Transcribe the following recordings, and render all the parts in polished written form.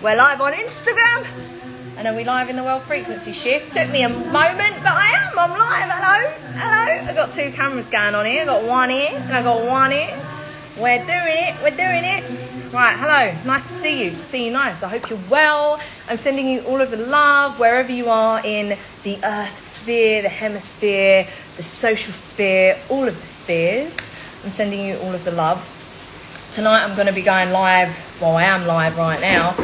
We're live on Instagram. And are we live in the world frequency shift? Took me a moment, but I'm live. Hello. I've got two cameras going on here. I've got one here and I've got one here. We're doing it. Right, hello. Nice to see you nice. I hope you're well. I'm sending you all of the love wherever you are in the earth sphere, the hemisphere, the social sphere, all of the spheres. I'm sending you all of the love. Tonight I'm going to be going live, well I am live right now.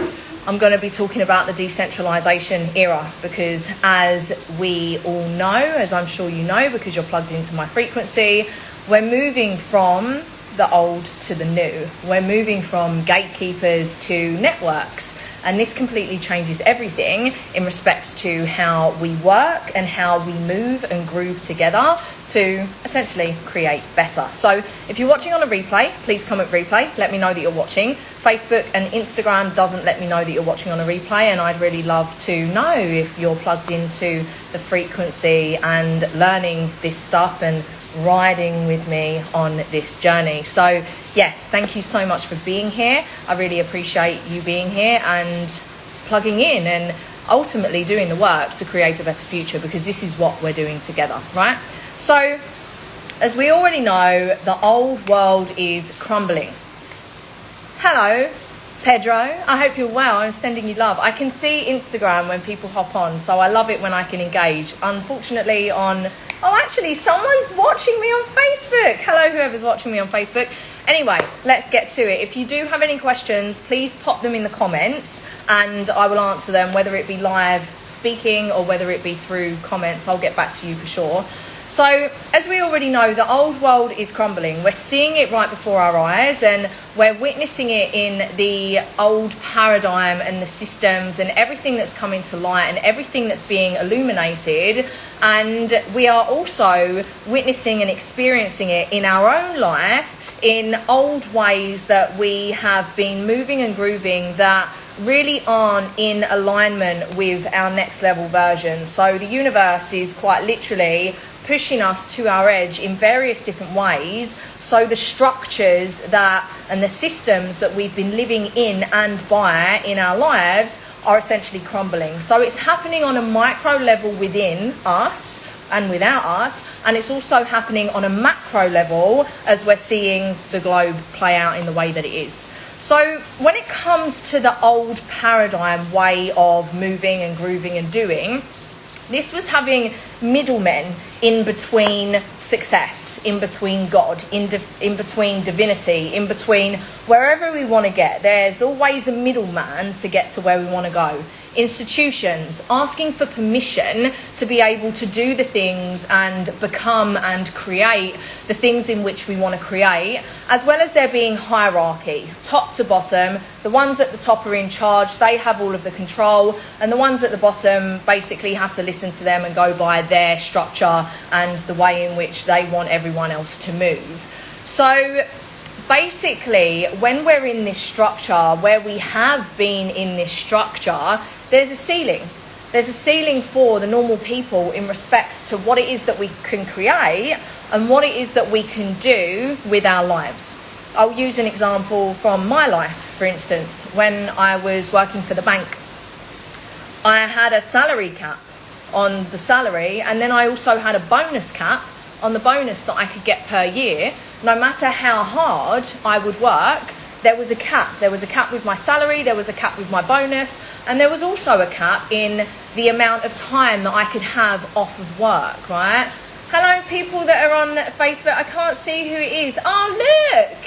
I'm going to be talking about the decentralisation era because as we all know, as I'm sure you know because you're plugged into my frequency, we're moving from the old to the new. We're moving from gatekeepers to networks. And this completely changes everything in respects to how we work and how we move and groove together to essentially create better. So if you're watching on a replay, please comment replay. Let me know that you're watching. Facebook and Instagram doesn't let me know that you're watching on a replay, and I'd really love to know if you're plugged into the frequency and learning this stuff and riding with me on this journey. So yes, thank you so much for being here. I really appreciate you being here and plugging in and ultimately doing the work to create a better future, because this is what we're doing together, right? So as we already know, the old world is crumbling. Hello Pedro, I hope you're well. I'm sending you love. I can see Instagram when people hop on, so I love it when I can engage. Unfortunately actually someone's watching me on Facebook. Hello whoever's watching me on Facebook. Anyway, let's get to it. If you do have any questions, please pop them in the comments and I will answer them, whether it be live speaking or whether it be through comments. I'll get back to you for sure. So, as we already know, the old world is crumbling. We're seeing it right before our eyes and we're witnessing it in the old paradigm and the systems and everything that's coming to light and everything that's being illuminated. And we are also witnessing and experiencing it in our own life in old ways that we have been moving and grooving that really aren't in alignment with our next level version. So the universe is quite literally pushing us to our edge in various different ways. So the structures and the systems that we've been living in and by in our lives are essentially crumbling. So it's happening on a micro level within us and without us, and it's also happening on a macro level as we're seeing the globe play out in the way that it is. So when it comes to the old paradigm way of moving and grooving and doing, this was having middlemen in between success, in between God, in between divinity, in between wherever we want to get. There's always a middleman to get to where we want to go. Institutions asking for permission to be able to do the things and become and create the things in which we want to create, as well as there being hierarchy, top to bottom. The ones at the top are in charge, they have all of the control, and the ones at the bottom basically have to listen to them and go by their structure and the way in which they want everyone else to move. So basically, when we're in this structure, where we have been in this structure, there's a ceiling. There's a ceiling for the normal people in respects to what it is that we can create and what it is that we can do with our lives. I'll use an example from my life, for instance. When I was working for the bank, I had a salary cap on the salary, and then I also had a bonus cap on the bonus that I could get per year. No matter how hard I would work, there was a cap. There was a cap with my salary, there was a cap with my bonus, and there was also a cap in the amount of time that I could have off of work, right? Hello, people that are on Facebook. I can't see who it is. Oh, look.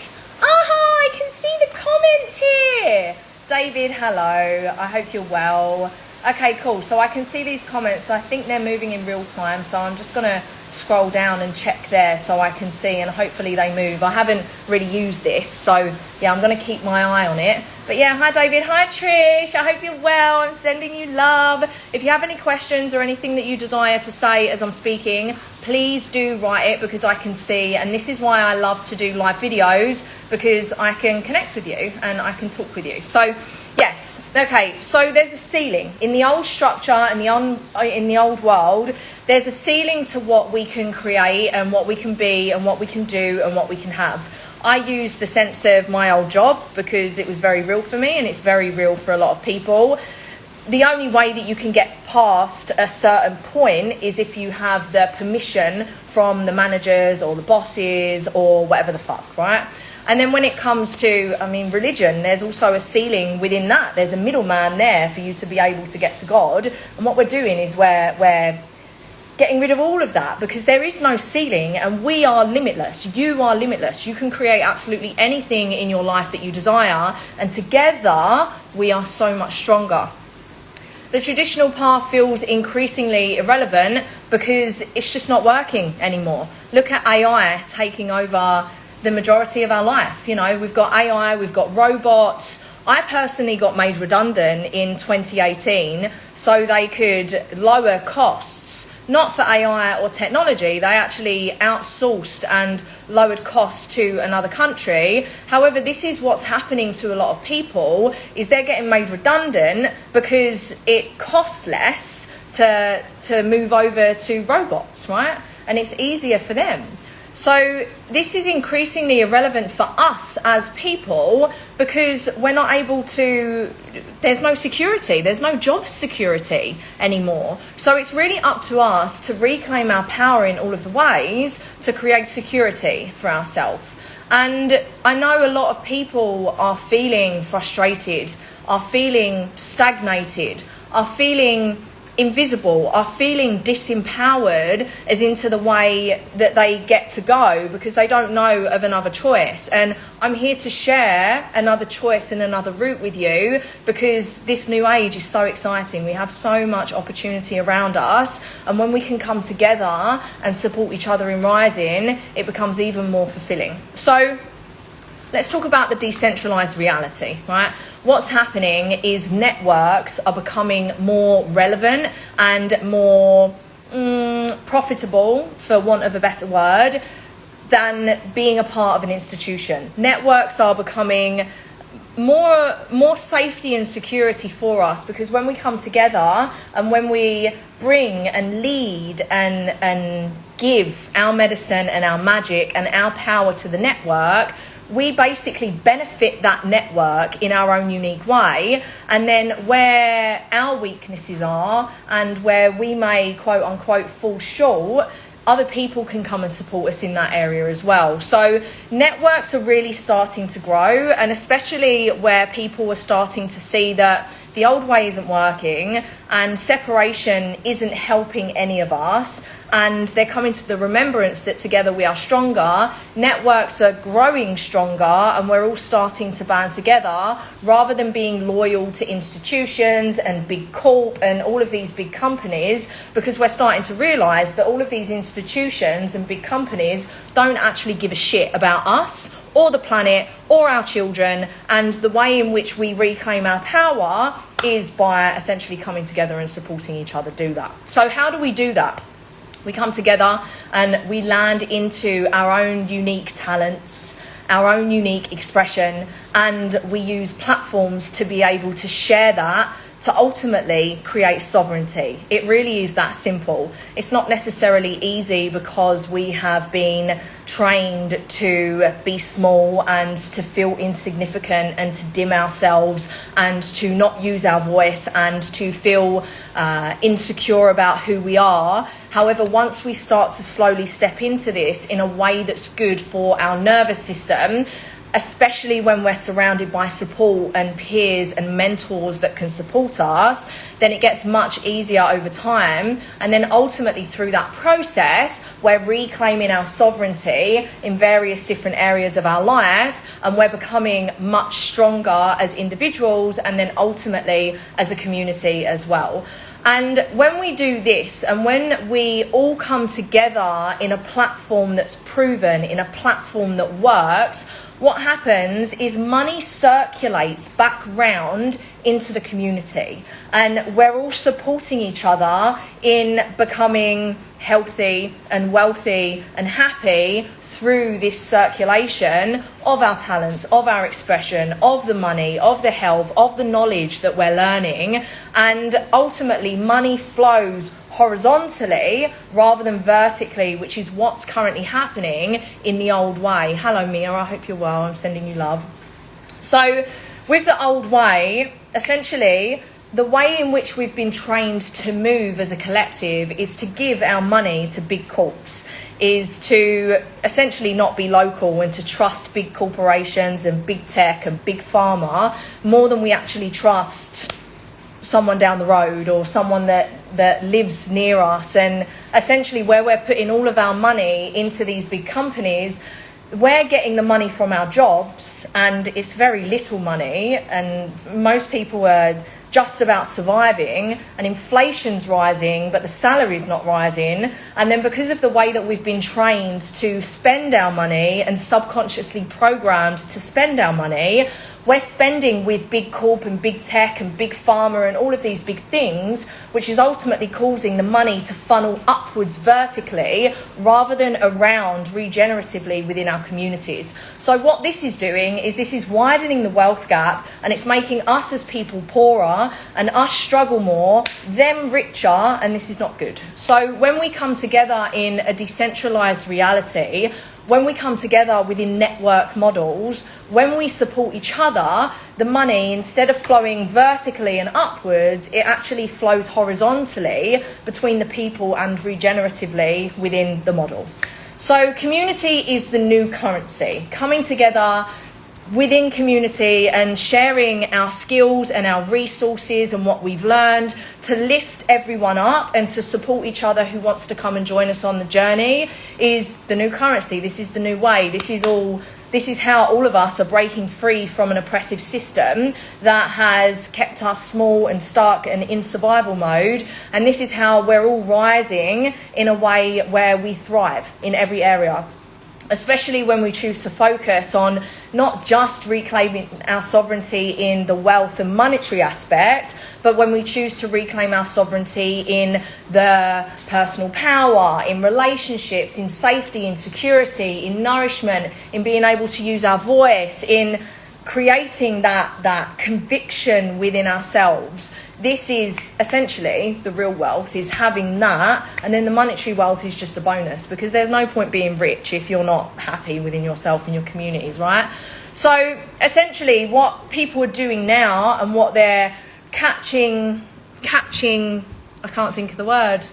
I can see the comments here. David, hello. I hope you're well. Okay, cool. So I can see these comments. I think they're moving in real time. So I'm just going to scroll down and check there so I can see, and hopefully they move. I haven't really used this, so yeah, I'm going to keep my eye on it. But yeah, hi David, hi Trish, I hope you're well. I'm sending you love. If you have any questions or anything that you desire to say as I'm speaking, please do write it, because I can see, and this is why I love to do live videos, because I can connect with you and I can talk with you. So yes, okay, so there's a ceiling in the old structure and in the old world. There's a ceiling to what we can create and what we can be and what we can do and what we can have. I use the sense of my old job because it was very real for me and it's very real for a lot of people. The only way that you can get past a certain point is if you have the permission from the managers or the bosses or whatever the fuck, right? And then when it comes to, religion, there's also a ceiling within that. There's a middleman there for you to be able to get to God. And what we're doing is we're getting rid of all of that, because there is no ceiling and we are limitless. You are limitless. You can create absolutely anything in your life that you desire. And together, we are so much stronger. The traditional path feels increasingly irrelevant because it's just not working anymore. Look at AI taking over the majority of our life. You know, we've got AI, we've got robots. I personally got made redundant in 2018 so they could lower costs. Not for AI or technology, they actually outsourced and lowered costs to another country. However, this is what's happening to a lot of people, is they're getting made redundant because it costs less to move over to robots, right? And it's easier for them. So this is increasingly irrelevant for us as people because we're not able to, there's no security, there's no job security anymore. So it's really up to us to reclaim our power in all of the ways to create security for ourselves. And I know a lot of people are feeling frustrated, are feeling stagnated, are feeling invisible, are feeling disempowered as into the way that they get to go because they don't know of another choice. And I'm here to share another choice and another route with you because this new age is so exciting. We have so much opportunity around us, and when we can come together and support each other in rising, it becomes even more fulfilling. So let's talk about the decentralized reality, right? What's happening is networks are becoming more relevant and more profitable, for want of a better word, than being a part of an institution. Networks are becoming more safety and security for us because when we come together and when we bring and lead and give our medicine and our magic and our power to the network, we basically benefit that network in our own unique way. And then where our weaknesses are and where we may quote unquote fall short, other people can come and support us in that area as well. So networks are really starting to grow, and especially where people are starting to see that the old way isn't working and separation isn't helping any of us, and they're coming to the remembrance that together we are stronger. Networks are growing stronger and we're all starting to band together rather than being loyal to institutions and big corp and all of these big companies, because we're starting to realise that all of these institutions and big companies don't actually give a shit about us or the planet or our children, and the way in which we reclaim our power is by essentially coming together and supporting each other do that. So how do we do that? We come together and we land into our own unique talents, our own unique expression, and we use platforms to be able to share that to ultimately create sovereignty. It really is that simple. It's not necessarily easy because we have been trained to be small and to feel insignificant and to dim ourselves and to not use our voice and to feel insecure about who we are. However, once we start to slowly step into this in a way that's good for our nervous system, especially when we're surrounded by support and peers and mentors that can support us, then it gets much easier over time. And then ultimately through that process, we're reclaiming our sovereignty in various different areas of our life, and we're becoming much stronger as individuals and then ultimately as a community as well. And when we do this, and when we all come together in a platform that's proven, in a platform that works, what happens is money circulates back round into the community, and we're all supporting each other in becoming healthy and wealthy and happy through this circulation of our talents, of our expression, of the money, of the health, of the knowledge that we're learning. And ultimately, money flows horizontally rather than vertically, which is what's currently happening in the old way. Hello, Mia. I hope you're well. I'm sending you love. So with the old way, essentially, the way in which we've been trained to move as a collective is to give our money to big corps, is to essentially not be local and to trust big corporations and big tech and big pharma more than we actually trust someone down the road or someone that lives near us. And essentially where we're putting all of our money into these big companies, we're getting the money from our jobs, and it's very little money, and most people are just about surviving, and inflation's rising but the salary's not rising. And then because of the way that we've been trained to spend our money and subconsciously programmed to spend our money, we're spending with big corp and big tech and big pharma and all of these big things, which is ultimately causing the money to funnel upwards vertically rather than around regeneratively within our communities. So what this is doing is this is widening the wealth gap, and it's making us as people poorer and us struggle more, them richer, and this is not good. So when we come together in a decentralized reality, when we come together within network models, when we support each other, the money, instead of flowing vertically and upwards, it actually flows horizontally between the people and regeneratively within the model. So community is the new currency. Coming together within community and sharing our skills and our resources and what we've learned to lift everyone up and to support each other who wants to come and join us on the journey is the new currency. This is the new way. This is how all of us are breaking free from an oppressive system that has kept us small and stuck and in survival mode. And this is how we're all rising in a way where we thrive in every area, especially when we choose to focus on not just reclaiming our sovereignty in the wealth and monetary aspect, but when we choose to reclaim our sovereignty in the personal power, in relationships, in safety, in security, in nourishment, in being able to use our voice, in creating that conviction within ourselves. This is essentially the real wealth, is having that, and then the monetary wealth is just a bonus, because there's no point being rich if you're not happy within yourself and your communities, right? So essentially what people are doing now and what they're catching, I can't think of the word,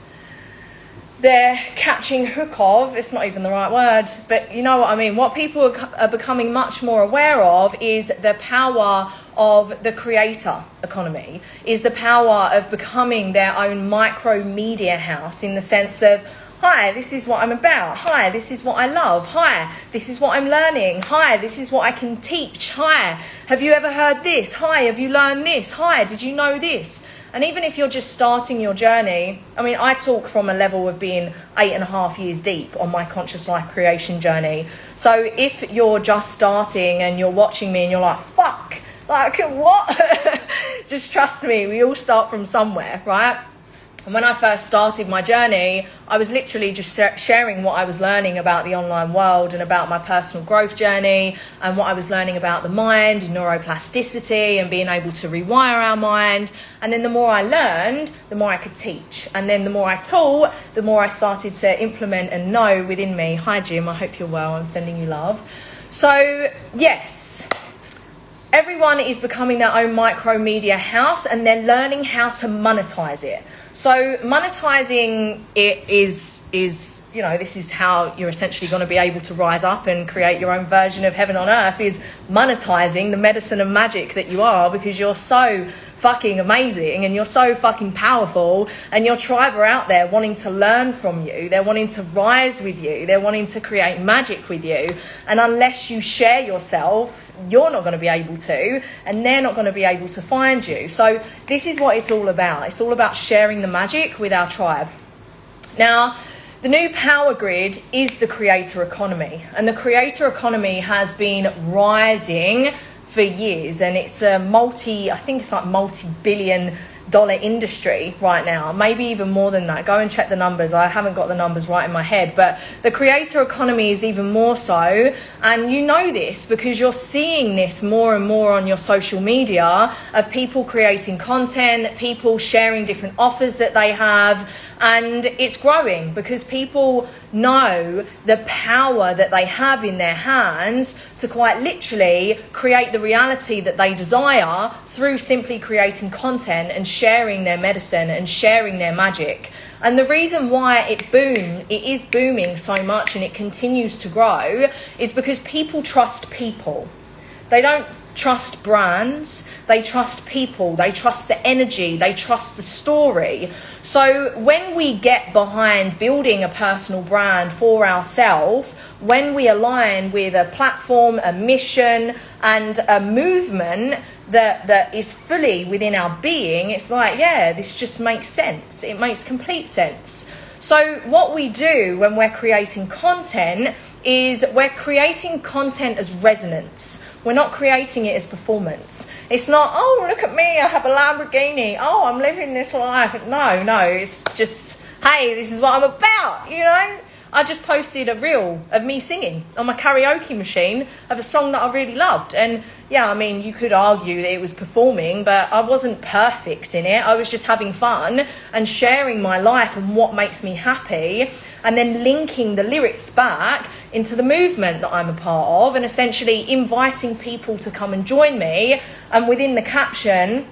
they're catching hook of, it's not even the right word, but you know what I mean. What people are becoming much more aware of is the power of the creator economy, is the power of becoming their own micro media house, in the sense of, hi, this is what I'm about. Hi, this is what I love. Hi, this is what I'm learning. Hi, this is what I can teach. Hi, have you ever heard this? Hi, have you learned this? Hi, did you know this? And even if you're just starting your journey, I mean, I talk from a level of being 8.5 years deep on my conscious life creation journey. So if you're just starting and you're watching me and you're like, fuck, like what? Just trust me, we all start from somewhere, right? And when I first started my journey, I was literally just sharing what I was learning about the online world and about my personal growth journey, and what I was learning about the mind, neuroplasticity, and being able to rewire our mind. And then the more I learned, the more I could teach. And then the more I taught, the more I started to implement and know within me. Hi, Jim. I hope you're well. I'm sending you love. So, yes. Everyone is becoming their own micro media house, and they're learning how to monetize it. So monetizing it is, you know, this is how you're essentially going to be able to rise up and create your own version of heaven on earth, is monetizing the medicine and magic that you are, because you're so fucking amazing and you're so fucking powerful, and your tribe are out there wanting to learn from you. They're wanting to rise with you. They're wanting to create magic with you. And unless you share yourself, you're not going to be able to, and they're not going to be able to find you. So this is what it's all about. It's all about sharing the magic with our tribe. Now, the new power grid is the creator economy, and the creator economy has been rising for years, and it's a multi-billion dollar industry right now, maybe even more than that. Go and check the numbers. I haven't got the numbers right in my head, but the creator economy is even more so. And you know this because you're seeing this more and more on your social media of people creating content, people sharing different offers that they have. And it's growing because people know the power that they have in their hands to quite literally create the reality that they desire through simply creating content and sharing their medicine and sharing their magic. And the reason why it is booming so much and it continues to grow is because people trust people. They don't trust brands, they trust people, they trust the energy, they trust the story. So when we get behind building a personal brand for ourselves, when we align with a platform, a mission and a movement that is fully within our being, it's like, yeah, this just makes sense. It makes complete sense. So what we do when we're creating content is we're creating content as resonance. We're not creating it as performance. It's not, oh, look at me, I have a Lamborghini. Oh, I'm living this life. No, it's just, hey, this is what I'm about, you know? I just posted a reel of me singing on my karaoke machine of a song that I really loved. And yeah, I mean, you could argue that it was performing, but I wasn't perfect in it. I was just having fun and sharing my life and what makes me happy, and then linking the lyrics back into the movement that I'm a part of and essentially inviting people to come and join me, and within the caption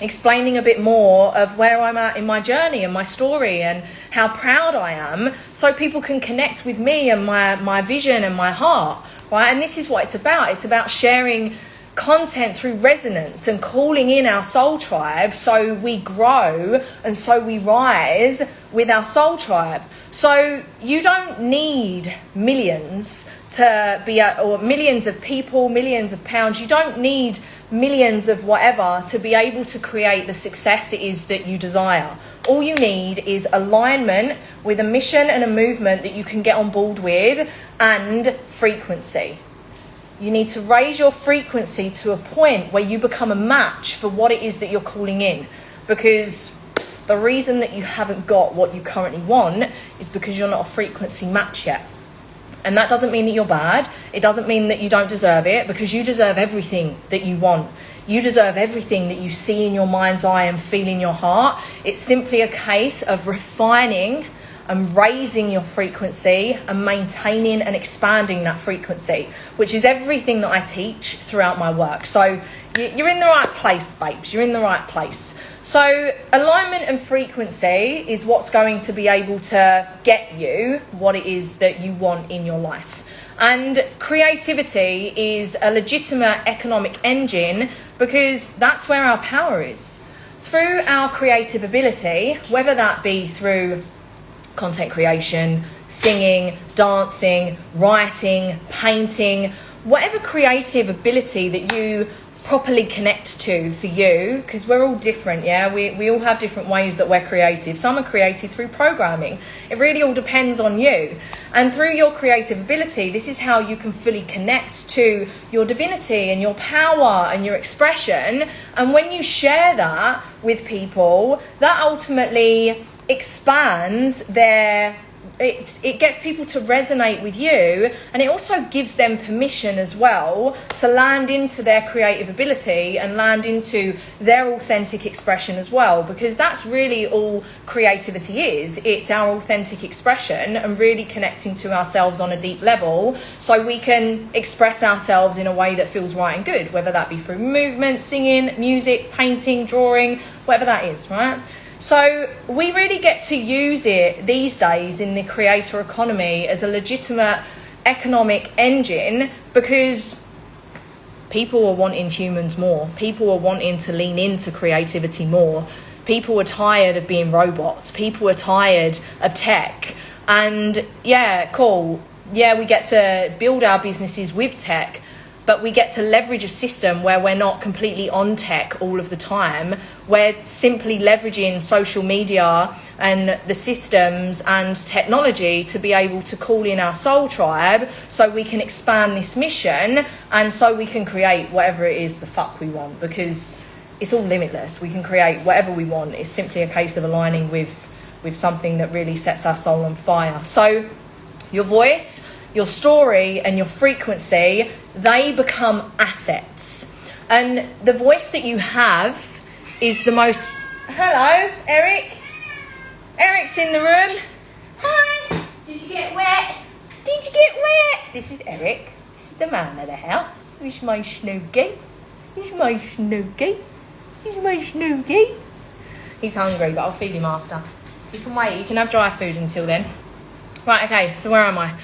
explaining a bit more of where I'm at in my journey and my story and how proud I am, so people can connect with me and my vision and my heart, right? And this is what it's about. It's about sharing content through resonance and calling in our soul tribe so we grow and so we rise with our soul tribe. So you don't need millions to be or millions of people, millions of pounds. You don't need millions of whatever to be able to create the success it is that you desire. All you need is alignment with a mission and a movement that you can get on board with, and frequency. You need to raise your frequency to a point where you become a match for what it is that you're calling in. Because the reason that you haven't got what you currently want is because you're not a frequency match yet. And that doesn't mean that you're bad. It doesn't mean that you don't deserve it, because you deserve everything that you want. You deserve everything that you see in your mind's eye and feel in your heart. It's simply a case of refining and raising your frequency and maintaining and expanding that frequency, which is everything that I teach throughout my work. So you're in the right place, babes. You're in the right place. So alignment and frequency is what's going to be able to get you what it is that you want in your life. And creativity is a legitimate economic engine, because that's where our power is. Through our creative ability, whether that be through content creation, singing, dancing, writing, painting, whatever creative ability that you properly connect to for you, because we're all different, yeah? We all have different ways that we're creative. Some are creative through programming. It really all depends on you. And through your creative ability, this is how you can fully connect to your divinity and your power and your expression. And when you share that with people, that ultimately expands it gets people to resonate with you, and it also gives them permission as well to land into their creative ability and land into their authentic expression as well, because that's really all creativity is. It's our authentic expression and really connecting to ourselves on a deep level so we can express ourselves in a way that feels right and good, whether that be through movement, singing, music, painting, drawing, whatever that is, right? So we really get to use it these days in the creator economy as a legitimate economic engine, because people are wanting humans more. People are wanting to lean into creativity more. People are tired of being robots. People are tired of tech. And yeah, cool. Yeah, we get to build our businesses with tech, but we get to leverage a system where we're not completely on tech all of the time. We're simply leveraging social media and the systems and technology to be able to call in our soul tribe so we can expand this mission and so we can create whatever it is the fuck we want. Because it's all limitless. We can create whatever we want. It's simply a case of aligning with something that really sets our soul on fire. So your voice, your story, and your frequency, they become assets. And the voice that you have is the most... Hello, Eric. Eric's in the room. Hi. Did you get wet? Did you get wet? This is Eric. This is the man of the house. He's my Snoogie. He's my Snoogie. He's my Snoogie. He's hungry, but I'll feed him after. You can wait. You can have dry food until then. Right, okay, so where am I?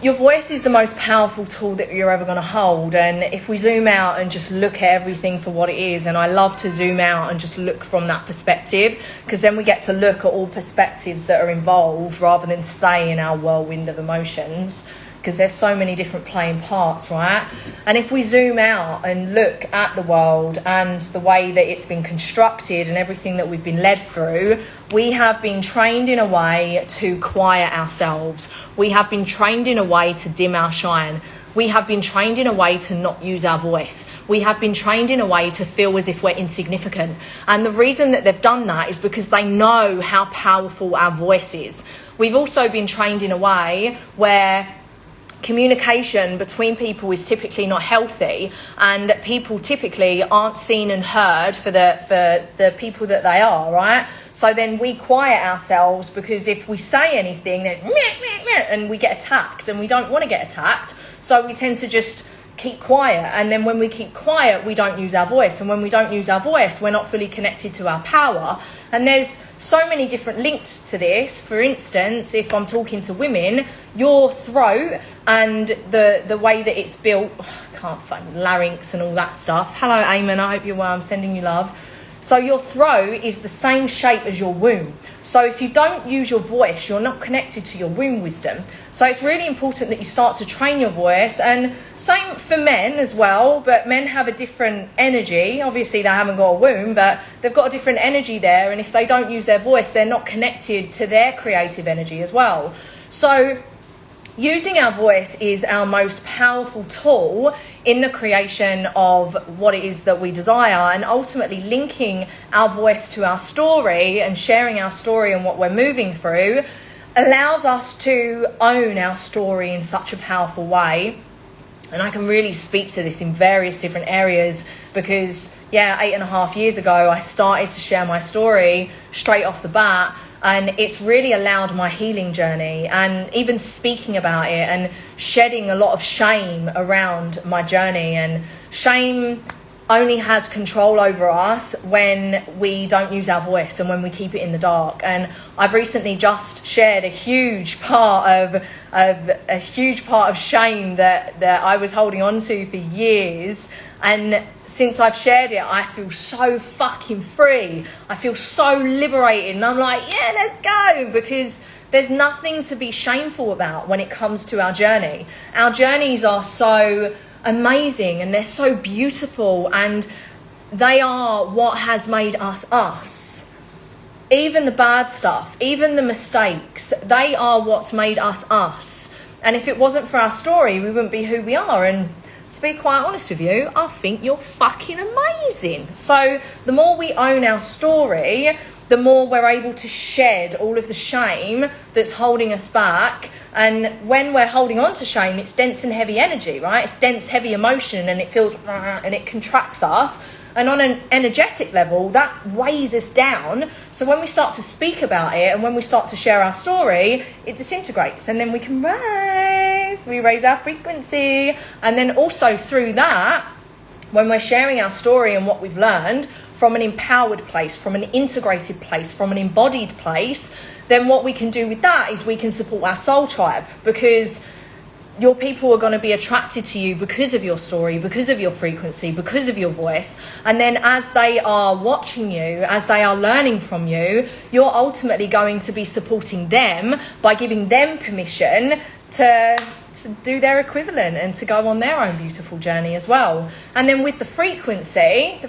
Your voice is the most powerful tool that you're ever going to hold. And if we zoom out and just look at everything for what it is, and I love to zoom out and just look from that perspective, because then we get to look at all perspectives that are involved rather than stay in our whirlwind of emotions, because there's so many different playing parts, right? And if we zoom out and look at the world and the way that it's been constructed and everything that we've been led through, we have been trained in a way to quiet ourselves. We have been trained in a way to dim our shine. We have been trained in a way to not use our voice. We have been trained in a way to feel as if we're insignificant. And the reason that they've done that is because they know how powerful our voice is. We've also been trained in a way where communication between people is typically not healthy, and people typically aren't seen and heard for the people that they are, right? So then we quiet ourselves, because if we say anything, there's meh, meh, meh, and we get attacked, and we don't want to get attacked, so we tend to just keep quiet. And then when we keep quiet, we don't use our voice, and when we don't use our voice, we're not fully connected to our power. And there's so many different links to this. For instance, if I'm talking to women, your throat and the way that it's built, I can't find larynx and all that stuff. Hello, Eamon, I hope you're well. I'm sending you love. So your throat is the same shape as your womb. So if you don't use your voice, you're not connected to your womb wisdom. So it's really important that you start to train your voice. And same for men as well, but men have a different energy. Obviously they haven't got a womb, but they've got a different energy there. And if they don't use their voice, they're not connected to their creative energy as well. So using our voice is our most powerful tool in the creation of what it is that we desire, and ultimately linking our voice to our story and sharing our story and what we're moving through allows us to own our story in such a powerful way. And I can really speak to this in various different areas, because 8.5 years ago I started to share my story straight off the bat. And it's really allowed my healing journey, and even speaking about it and shedding a lot of shame around my journey. And shame only has control over us when we don't use our voice and when we keep it in the dark. And I've recently just shared a huge part of shame that I was holding on to for years. And since I've shared it, I feel so fucking free. I feel so liberated. And I'm like, yeah, let's go. Because there's nothing to be shameful about when it comes to our journey. Our journeys are so amazing and they're so beautiful, and they are what has made us us. Even the bad stuff, even the mistakes, they are what's made us us. And if it wasn't for our story, we wouldn't be who we are. And to be quite honest with you, I think you're fucking amazing. So the more we own our story, the more we're able to shed all of the shame that's holding us back. And when we're holding on to shame, it's dense and heavy energy, right? It's dense, heavy emotion, and it feels and it contracts us. And on an energetic level, that weighs us down. So when we start to speak about it and when we start to share our story, it disintegrates, and then we can rise. We raise our frequency. And then also through that, when we're sharing our story and what we've learned from an empowered place, from an integrated place, from an embodied place, then what we can do with that is we can support our soul tribe, because your people are going to be attracted to you because of your story, because of your frequency, because of your voice. And then as they are watching you, as they are learning from you, you're ultimately going to be supporting them by giving them permission to do their equivalent and to go on their own beautiful journey as well. And then with the frequency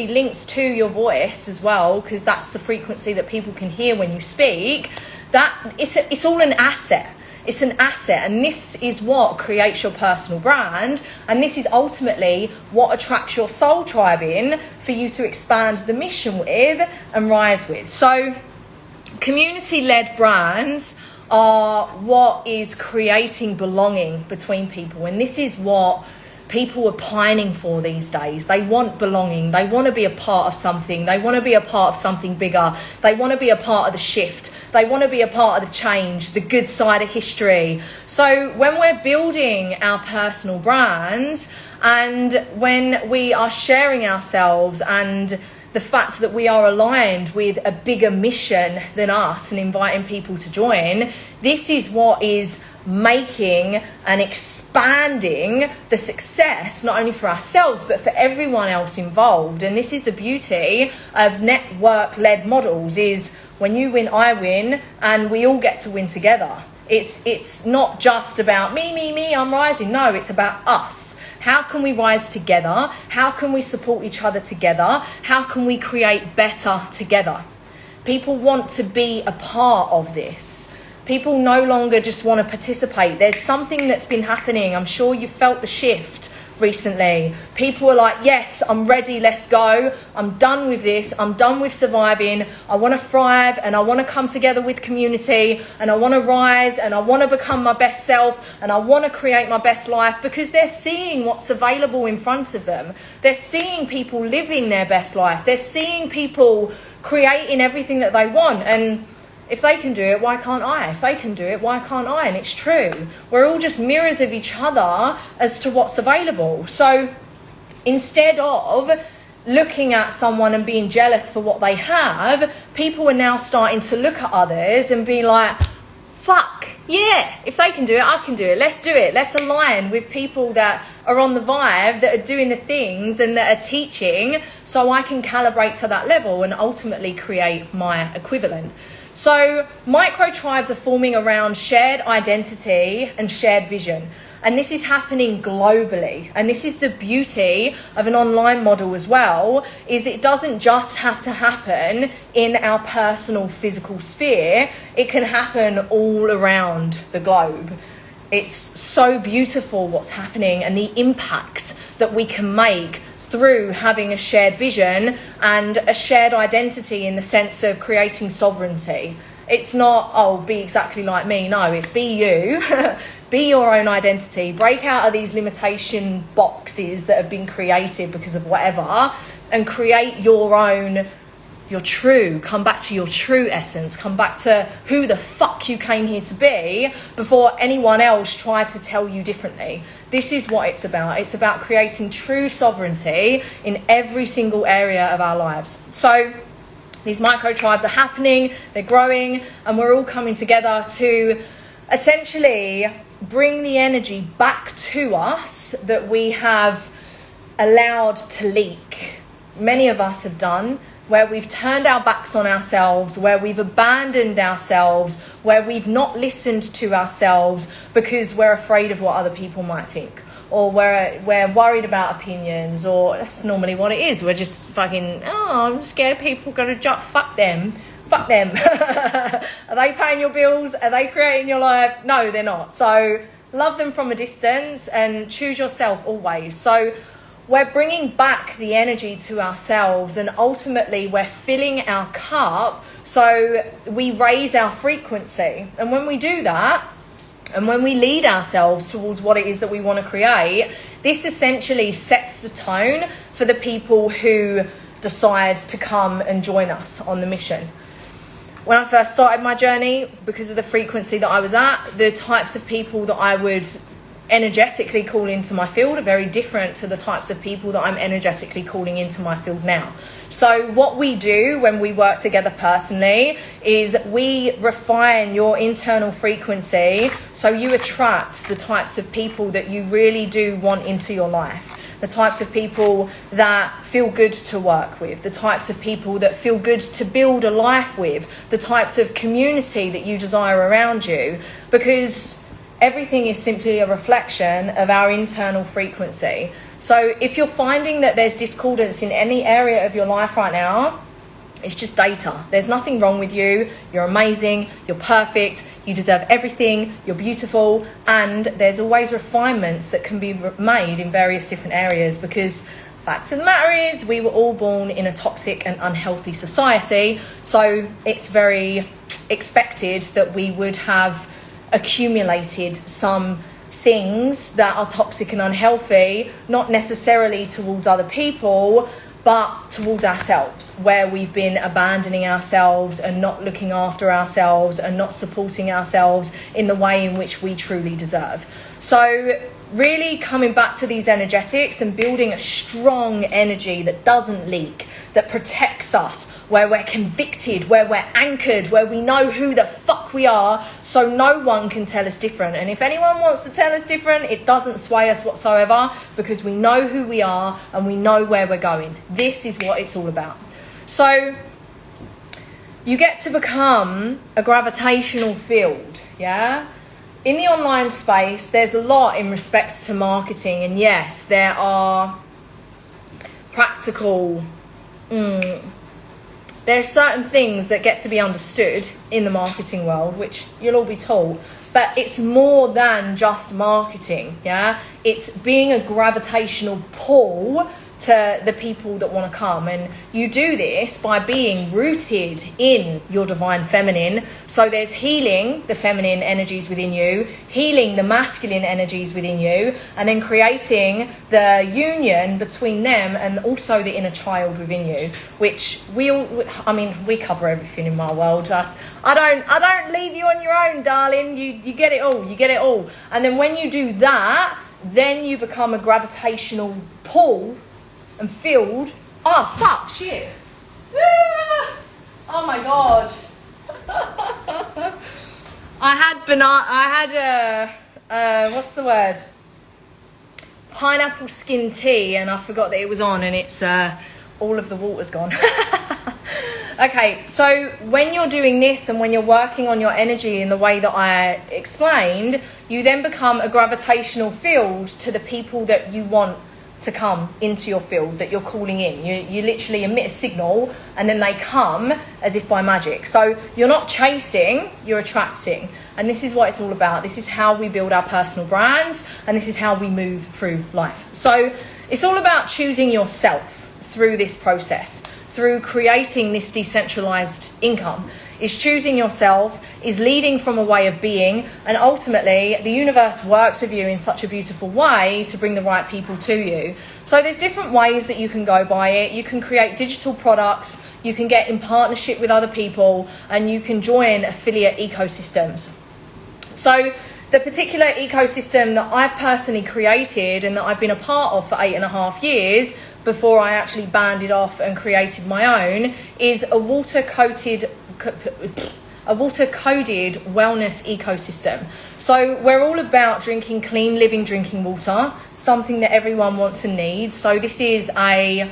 links to your voice as well, because that's the frequency that people can hear when you speak. That it's all an asset. It's an asset, and this is what creates your personal brand, and this is ultimately what attracts your soul tribe in for you to expand the mission with and rise with. So community-led brands are what is creating belonging between people, and this is what people are pining for these days. They want belonging. They want to be a part of something. They want to be a part of something bigger. They want to be a part of the shift. They want to be a part of the change, the good side of history. So when we're building our personal brands and when we are sharing ourselves and the fact that we are aligned with a bigger mission than us and inviting people to join, this is what is making and expanding the success, not only for ourselves, but for everyone else involved. And this is the beauty of network-led models, is when you win, I win, and we all get to win together. It's not just about me, I'm rising. No, it's about us. How can we rise together? How can we support each other together? How can we create better together? People want to be a part of this. People no longer just want to participate. There's something that's been happening. I'm sure you felt the shift recently. People are like, yes, I'm ready, let's go. I'm done with this. I'm done with surviving. I want to thrive, and I want to come together with community, and I want to rise, and I want to become my best self, and I want to create my best life, because they're seeing what's available in front of them. They're seeing people living their best life. They're seeing people creating everything that they want. And if they can do it, why can't I? If they can do it, why can't I? And it's true. We're all just mirrors of each other as to what's available. So instead of looking at someone and being jealous for what they have, people are now starting to look at others and be like, fuck, yeah, if they can do it, I can do it. Let's do it. Let's align with people that are on the vibe, that are doing the things and that are teaching, so I can calibrate to that level and ultimately create my equivalent. So micro tribes are forming around shared identity and shared vision. And this is happening globally. And this is the beauty of an online model as well, is it doesn't just have to happen in our personal physical sphere. It can happen all around the globe. It's so beautiful what's happening and the impact that we can make through having a shared vision and a shared identity, in the sense of creating sovereignty. It's not, oh, be exactly like me. No, it's be you. Be your own identity. Break out of these limitation boxes that have been created because of whatever, and create your own, come back to your true essence, come back to who the fuck you came here to be before anyone else tried to tell you differently. This is what it's about. It's about creating true sovereignty in every single area of our lives. So these micro tribes are happening, they're growing, and we're all coming together to essentially bring the energy back to us that we have allowed to leak. Many of us have done, where we've turned our backs on ourselves, where we've abandoned ourselves, where we've not listened to ourselves because we're afraid of what other people might think, or we're worried about opinions, or that's normally what it is. We're just fucking, I'm scared people are going to fuck them. Fuck them. Are they paying your bills? Are they creating your life? No, they're not. So love them from a distance and choose yourself always. So we're bringing back the energy to ourselves, and ultimately we're filling our cup so we raise our frequency. And when we do that, and when we lead ourselves towards what it is that we want to create, this essentially sets the tone for the people who decide to come and join us on the mission. When I first started my journey, because of the frequency that I was at, the types of people that I would energetically call into my field are very different to the types of people that I'm energetically calling into my field now. So what we do when we work together personally is we refine your internal frequency so you attract the types of people that you really do want into your life. The types of people that feel good to work with, the types of people that feel good to build a life with, the types of community that you desire around you, because everything is simply a reflection of our internal frequency. So if you're finding that there's discordance in any area of your life right now, it's just data. There's nothing wrong with you. You're amazing. You're perfect. you deserve everything, you're beautiful, and there's always refinements that can be made in various different areas, because fact of the matter is we were all born in a toxic and unhealthy society, so it's very expected that we would have accumulated some things that are toxic and unhealthy, not necessarily towards other people, but towards ourselves, where we've been abandoning ourselves and not looking after ourselves and not supporting ourselves in the way in which we truly deserve. So really coming back to these energetics and building a strong energy that doesn't leak, that protects us, where we're convicted, where we're anchored, where we know who the fuck we are, so no one can tell us different. And if anyone wants to tell us different, it doesn't sway us whatsoever, because we know who we are and we know where we're going. This is what it's all about. So you get to become a gravitational field, yeah? In the online space, there's a lot in respect to marketing, and yes, there are practical, there are certain things that get to be understood in the marketing world, which you'll all be taught, but it's more than just marketing, yeah? It's being a gravitational pull to the people that want to come, and you do this by being rooted in your divine feminine. So there's healing the feminine energies within you, healing the masculine energies within you, and then creating the union between them and also the inner child within you, which we cover everything in my world. I don't leave you on your own, darling. You get it all. And then when you do that, then you become a gravitational pull and field. Oh fuck, shit. Oh my god. I had what's the word? Pineapple skin tea, and I forgot that it was on, and it's all of the water's gone. Okay, so when you're doing this and when you're working on your energy in the way that I explained, you then become a gravitational field to the people that you want to come into your field, that you're calling in. You literally emit a signal and then they come as if by magic. So you're not chasing, you're attracting. And this is what it's all about. This is how we build our personal brands, and this is how we move through life. So it's all about choosing yourself through this process, through creating this decentralized income. Is choosing yourself, is leading from a way of being, and ultimately the universe works with you in such a beautiful way to bring the right people to you. So there's different ways that you can go by it. You can create digital products, you can get in partnership with other people, and you can join affiliate ecosystems. So the particular ecosystem that I've personally created and that I've been a part of for 8.5 years before I actually banded off and created my own is a water-coded wellness ecosystem. So we're all about drinking clean living drinking water, something that everyone wants and needs. So this is a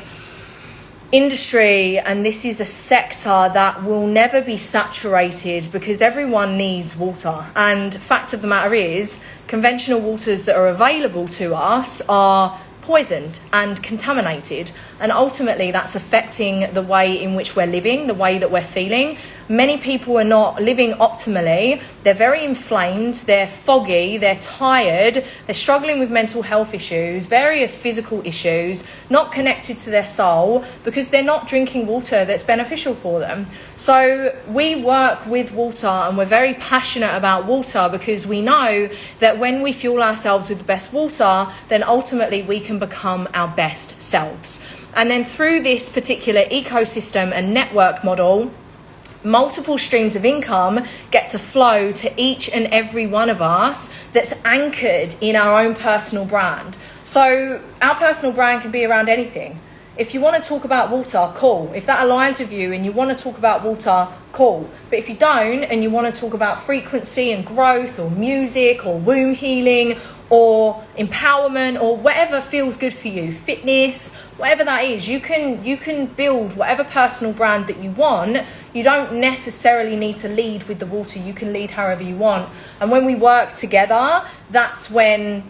industry and this is a sector that will never be saturated because everyone needs water. And fact of the matter is, conventional waters that are available to us are poisoned and contaminated, and ultimately that's affecting the way in which we're living, the way that we're feeling. Many people are not living optimally. They're very inflamed, they're foggy, they're tired, they're struggling with mental health issues, various physical issues, not connected to their soul because they're not drinking water that's beneficial for them. So we work with water and we're very passionate about water because we know that when we fuel ourselves with the best water, then ultimately we can become our best selves. And then through this particular ecosystem and network model, multiple streams of income get to flow to each and every one of us that's anchored in our own personal brand. So our personal brand can be around anything. If you want to talk about water, cool. If that aligns with you and you want to talk about water, cool. But if you don't and you want to talk about frequency and growth or music or womb healing or empowerment or whatever feels good for you, fitness, whatever that is, you can build whatever personal brand that you want. You don't necessarily need to lead with the water. You can lead however you want. And when we work together, that's when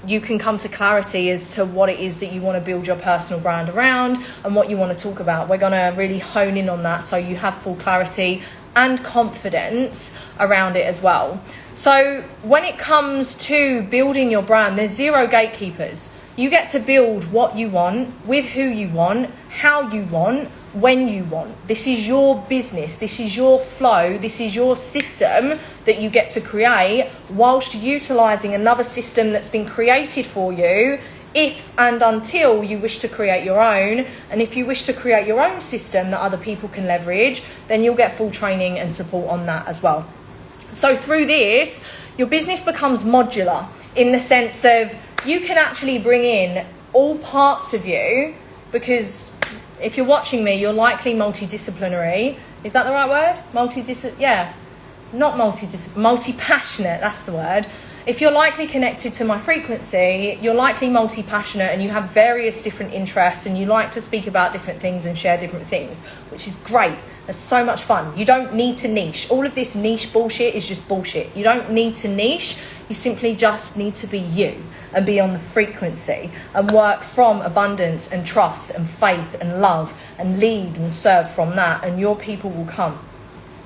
you can come to clarity as to what it is that you want to build your personal brand around and what you want to talk about. We're going to really hone in on that so you have full clarity and confidence around it as well. So when it comes to building your brand, there's zero gatekeepers. You get to build what you want, with who you want, how you want, when you want. This is your business, this is your flow, this is your system that you get to create whilst utilising another system that's been created for you if and until you wish to create your own. And if you wish to create your own system that other people can leverage, then you'll get full training and support on that as well. So through this, your business becomes modular in the sense of you can actually bring in all parts of you, because if you're watching me, you're likely multidisciplinary. Is that the right word? Multi-passionate, that's the word. If you're likely connected to my frequency, you're likely multi-passionate and you have various different interests and you like to speak about different things and share different things, which is great. It's so much fun. You don't need to niche. All of this niche bullshit is just bullshit. You don't need to niche. You simply just need to be you and be on the frequency and work from abundance and trust and faith and love and lead and serve from that, and your people will come.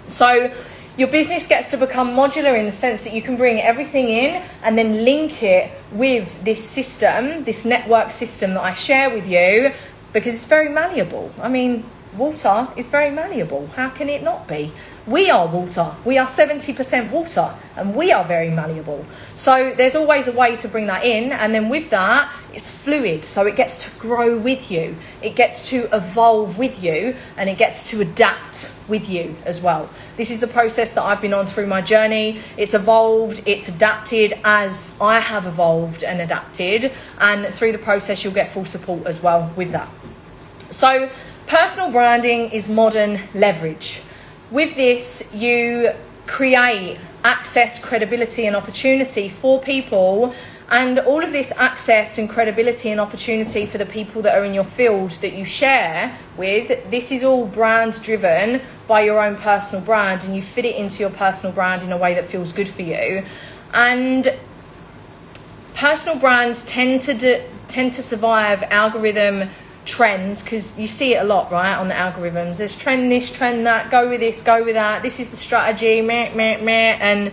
So your business gets to become modular in the sense that you can bring everything in and then link it with this system, this network system that I share with you, because it's very malleable. I mean, water is very malleable. How can it not be? We are water. We are 70% water and we are very malleable. So there's always a way to bring that in. And then with that, it's fluid. So it gets to grow with you. It gets to evolve with you, and it gets to adapt with you as well. This is the process that I've been on through my journey. It's evolved, it's adapted as I have evolved and adapted. And through the process, you'll get full support as well with that. So personal branding is modern leverage. With this, you create access, credibility and opportunity for people, and all of this access and credibility and opportunity for the people that are in your field that you share with, this is all brand driven by your own personal brand, and you fit it into your personal brand in a way that feels good for you. And personal brands tend to survive algorithm trends, because you see it a lot, right, on the algorithms. There's trend this, trend that, go with this, go with that, this is the strategy, meh, meh, meh. And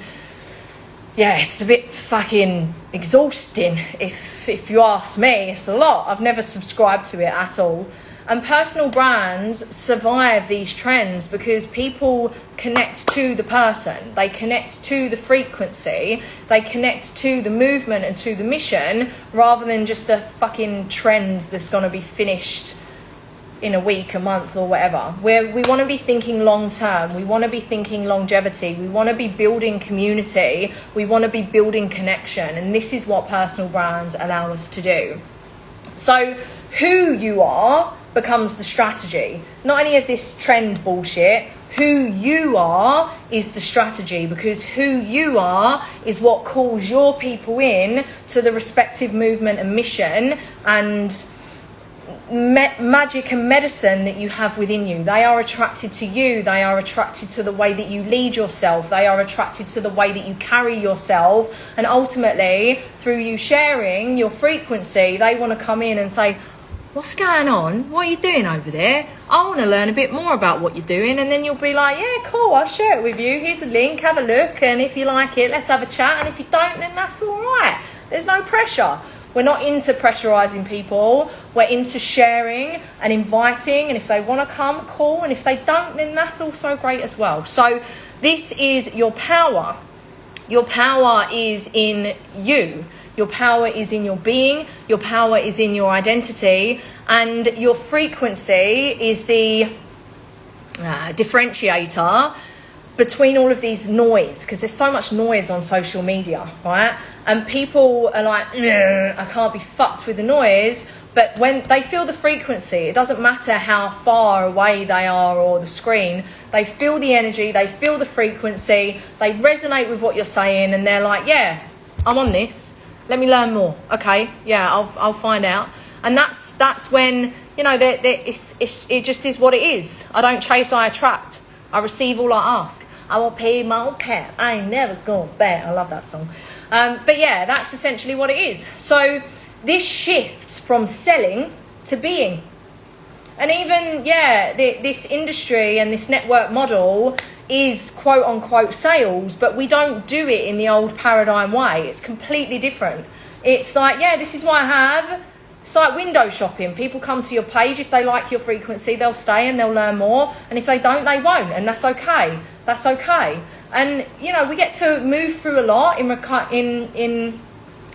yeah, it's a bit fucking exhausting if you ask me. It's a lot. I've never subscribed to it at all. And personal brands survive these trends because people connect to the person, they connect to the frequency, they connect to the movement and to the mission, rather than just a fucking trend that's going to be finished in a week, a month or whatever. We want to be thinking long term, we want to be thinking longevity, we want to be building community, we want to be building connection, and this is what personal brands allow us to do. So who you are becomes the strategy, not any of this trend bullshit. Who you are is the strategy, because who you are is what calls your people in to the respective movement and mission and magic and medicine that you have within you. They are attracted to you. They are attracted to the way that you lead yourself. They are attracted to the way that you carry yourself. And ultimately, through you sharing your frequency, they want to come in and say, what's going on? What are you doing over there? I want to learn a bit more about what you're doing. And then you'll be like, yeah, cool, I'll share it with you. Here's a link, have a look. And if you like it, let's have a chat. And if you don't, then that's all right. There's no pressure. We're not into pressurizing people. We're into sharing and inviting. And if they want to come, cool. And if they don't, then that's also great as well. So this is your power. Your power is in you. Your power is in your being. Your power is in your identity. And your frequency is the differentiator between all of these noise, because there's so much noise on social media, right? And people are like, I can't be fucked with the noise. But when they feel the frequency, it doesn't matter how far away they are or the screen, they feel the energy, they feel the frequency, they resonate with what you're saying, and they're like, yeah, I'm on this. Let me learn more. Okay, yeah, I'll find out. And that's when, you know, it just is what it is. I don't chase, I attract. I receive all I ask. I will pay my own cat. I ain't never going back. I love that song. But yeah, that's essentially what it is. So this shifts from selling to being. And even, this industry and this network model is quote unquote sales, but we don't do it in the old paradigm way. It's completely different. It's like, this is what I have. It's like window shopping. People come to your page. If they like your frequency, they'll stay and they'll learn more. And if they don't, they won't. And that's okay. That's okay. And, we get to move through a lot in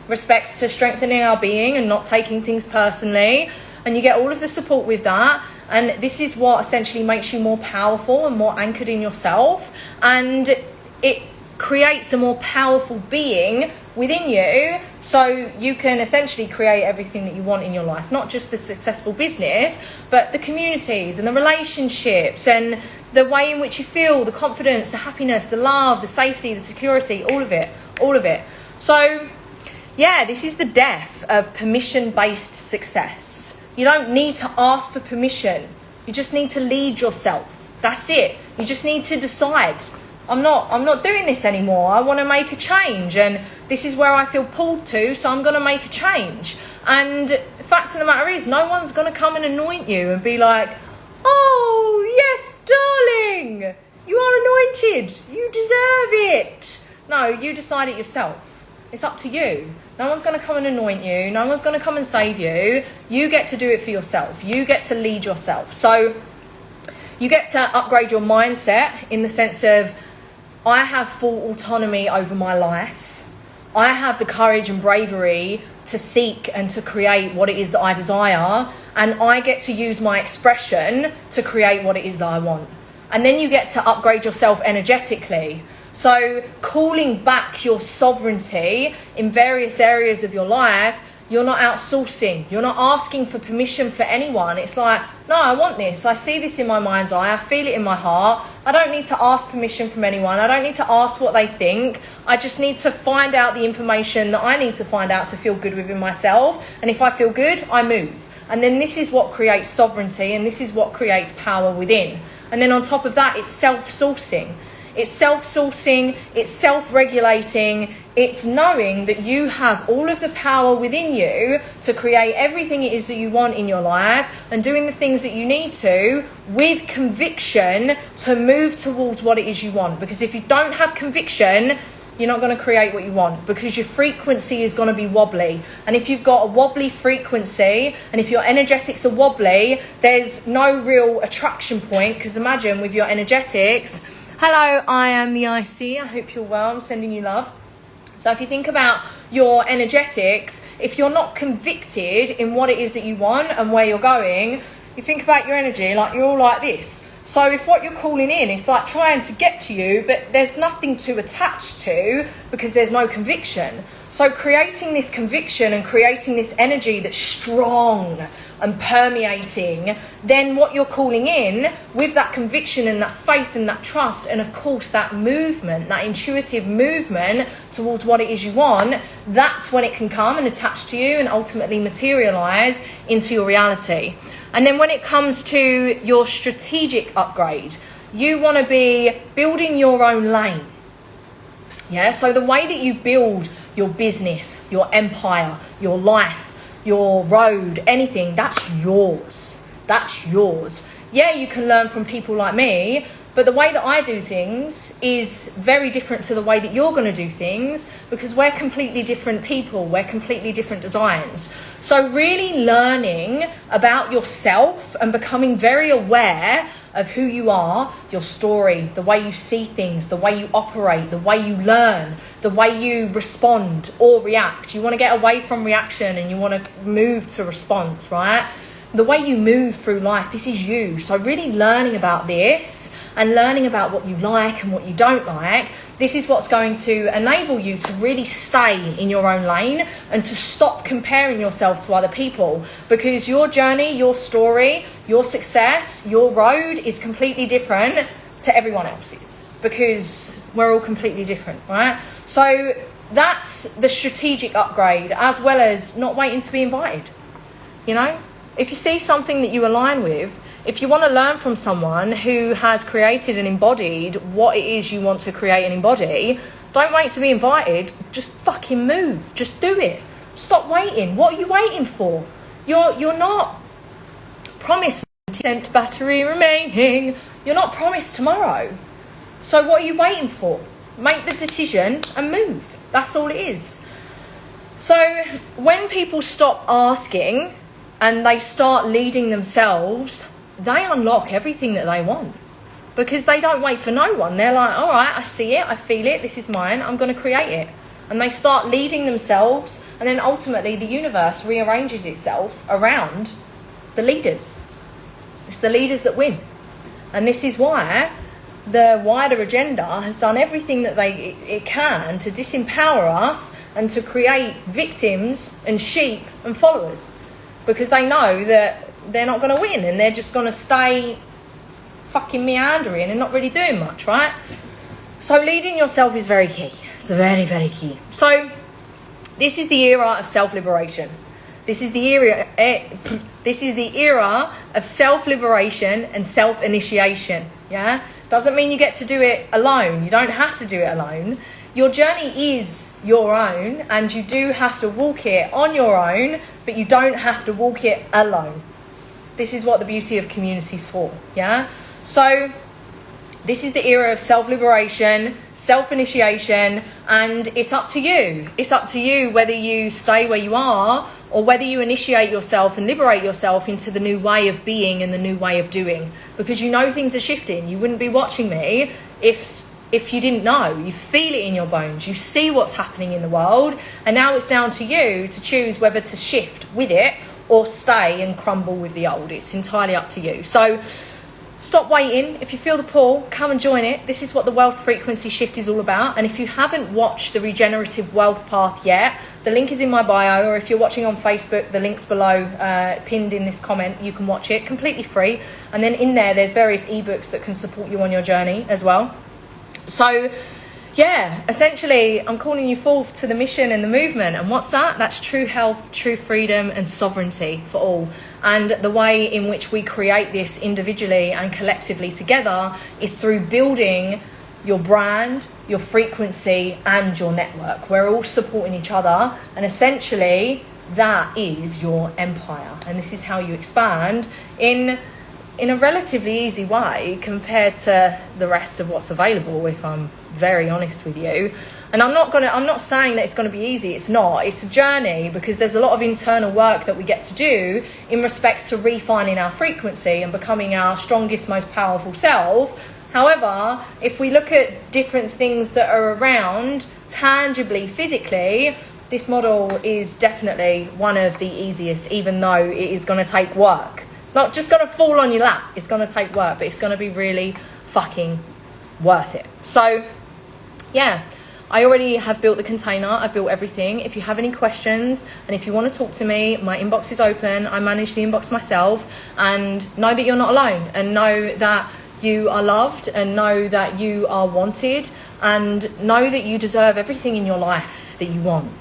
respects to strengthening our being and not taking things personally. And you get all of the support with that. And this is what essentially makes you more powerful and more anchored in yourself. And it creates a more powerful being within you, so you can essentially create everything that you want in your life. Not just the successful business, but the communities and the relationships and the way in which you feel, the confidence, the happiness, the love, the safety, the security, all of it. So, this is the death of permission-based success. You don't need to ask for permission. You just need to lead yourself. That's it. You just need to decide, I'm not doing this anymore. I want to make a change, and this is where I feel pulled to, so I'm going to make a change. And the fact of the matter is, no one's going to come and anoint you and be like, oh, yes, darling, you are anointed. You deserve it. No, you decide it yourself. It's up to you. No one's going to come and anoint you. No one's going to come and save you. You get to do it for yourself. You get to lead yourself. So you get to upgrade your mindset in the sense of, I have full autonomy over my life. I have the courage and bravery to seek and to create what it is that I desire. And I get to use my expression to create what it is that I want. And then you get to upgrade yourself energetically. So calling back your sovereignty in various areas of your life, you're not outsourcing. You're not asking for permission for anyone. It's like, no, I want this. I see this in my mind's eye. I feel it in my heart. I don't need to ask permission from anyone. I don't need to ask what they think. I just need to find out the information that I need to find out to feel good within myself. And if I feel good, I move. And then this is what creates sovereignty, and this is what creates power within. And then on top of that, it's self-sourcing. It's self-sourcing, it's self-regulating, it's knowing that you have all of the power within you to create everything it is that you want in your life, and doing the things that you need to with conviction to move towards what it is you want. Because if you don't have conviction, you're not going to create what you want, because your frequency is going to be wobbly. And if you've got a wobbly frequency, and if your energetics are wobbly, there's no real attraction point. Because imagine with your energetics, hello, I am the IC. I hope you're well. I'm sending you love. So if you think about your energetics, if you're not convicted in what it is that you want and where you're going, you think about your energy like you're all like this. So if what you're calling in is like trying to get to you, but there's nothing to attach to because there's no conviction. So creating this conviction and creating this energy that's strong and permeating, then what you're calling in with that conviction and that faith and that trust, and of course that movement, that intuitive movement towards what it is you want, that's when it can come and attach to you and ultimately materialize into your reality. And then when it comes to your strategic upgrade, you want to be building your own lane. Yeah, so the way that you build your business, your empire, your life, your road, anything, that's yours. That's yours. Yeah, you can learn from people like me, but the way that I do things is very different to the way that you're going to do things, because we're completely different people. We're completely different designs. So really learning about yourself and becoming very aware of who you are, your story, the way you see things, the way you operate, the way you learn, the way you respond or react. You want to get away from reaction and you want to move to response, right? The way you move through life, this is you. So really learning about this and learning about what you like and what you don't like, this is what's going to enable you to really stay in your own lane and to stop comparing yourself to other people, because your journey, your story, your success, your road is completely different to everyone else's, because we're all completely different, right? So that's the strategic upgrade, as well as not waiting to be invited. You know, if you see something that you align with, if you want to learn from someone who has created and embodied what it is you want to create and embody, Don't wait to be invited. Just fucking move. Just do it. Stop waiting. What are you waiting for? You're not promised 90% battery remaining. You're not promised tomorrow. So what are you waiting for? Make the decision and move. That's all it is. So when people stop asking and they start leading themselves, they unlock everything that they want. Because they don't wait for no one. They're like, all right, I see it, I feel it, this is mine, I'm going to create it. And they start leading themselves, and then ultimately the universe rearranges itself around the leaders. It's the leaders that win. And this is why the wider agenda has done everything that it can to disempower us and to create victims and sheep and followers. Because they know that they're not going to win, and they're just going to stay fucking meandering and not really doing much, right? So leading yourself is very key. It's very, very key. So this is the era of self-liberation. This is the era of self-liberation and self-initiation. Yeah? Doesn't mean you get to do it alone. You don't have to do it alone. Your journey is your own, and you do have to walk it on your own, but you don't have to walk it alone. This is what the beauty of community is for. Yeah? So this is the era of self-liberation, self-initiation, and it's up to you. It's up to you whether you stay where you are or whether you initiate yourself and liberate yourself into the new way of being and the new way of doing. Because you know things are shifting. You wouldn't be watching me if you didn't know. You feel it in your bones. You see what's happening in the world. And now it's down to you to choose whether to shift with it or stay and crumble with the old. It's entirely up to you. So stop waiting. If you feel the pull, come and join it. This is what the wealth frequency shift is all about. And if you haven't watched the regenerative wealth path yet, the link is in my bio, or if you're watching on Facebook, the link's below, pinned in this comment. You can watch it completely free. And then in there's various ebooks that can support you on your journey as well. So yeah, essentially, I'm calling you forth to the mission and the movement. And what's that? That's true health, true freedom, and sovereignty for all. And the way in which we create this individually and collectively together is through building your brand, your frequency, and your network. We're all supporting each other. And essentially, that is your empire. And this is how you expand in a relatively easy way compared to the rest of what's available, if I'm very honest with you. And I'm not saying that it's going to be easy. It's not. It's a journey, because there's a lot of internal work that we get to do in respects to refining our frequency and becoming our strongest, most powerful self. However, if we look at different things that are around tangibly, physically, this model is definitely one of the easiest, even though it is going to take work. It's not just going to fall on your lap. It's going to take work, but it's going to be really fucking worth it. So, yeah, I already have built the container. I've built everything. If you have any questions and if you want to talk to me, my inbox is open. I manage the inbox myself, and know that you're not alone, and know that you are loved, and know that you are wanted, and know that you deserve everything in your life that you want.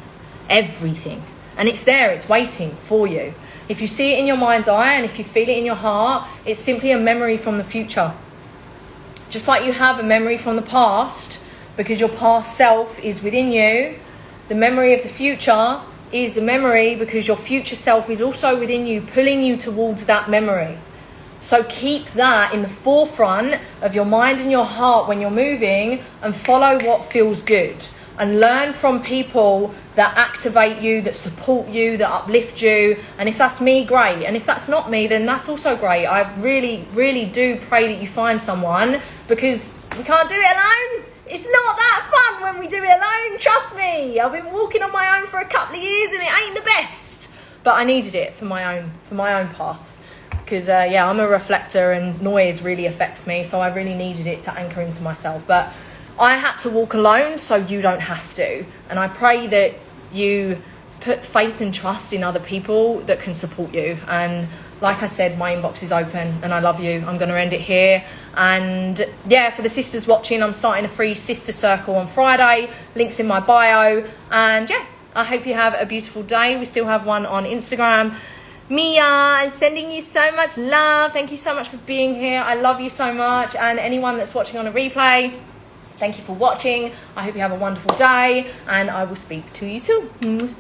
Everything. And it's there. It's waiting for you. If you see it in your mind's eye and if you feel it in your heart, it's simply a memory from the future. Just like you have a memory from the past, because your past self is within you, the memory of the future is a memory because your future self is also within you, pulling you towards that memory. So keep that in the forefront of your mind and your heart when you're moving, and follow what feels good. And learn from people that activate you, that support you, that uplift you. And if that's me, great. And if that's not me, then that's also great. I really, really do pray that you find someone, because we can't do it alone. It's not that fun when we do it alone. Trust me. I've been walking on my own for a couple of years and it ain't the best. But I needed it for my own path. Because, I'm a reflector and noise really affects me. So I really needed it to anchor into myself. But I had to walk alone, so you don't have to. And I pray that you put faith and trust in other people that can support you. And like I said, my inbox is open and I love you. I'm going to end it here. And yeah, for the sisters watching, I'm starting a free sister circle on Friday. Links in my bio. And yeah, I hope you have a beautiful day. We still have one on Instagram. Mia, I'm sending you so much love. Thank you so much for being here. I love you so much. And anyone that's watching on a replay, Thank you for watching. I hope you have a wonderful day, and I will speak to you soon.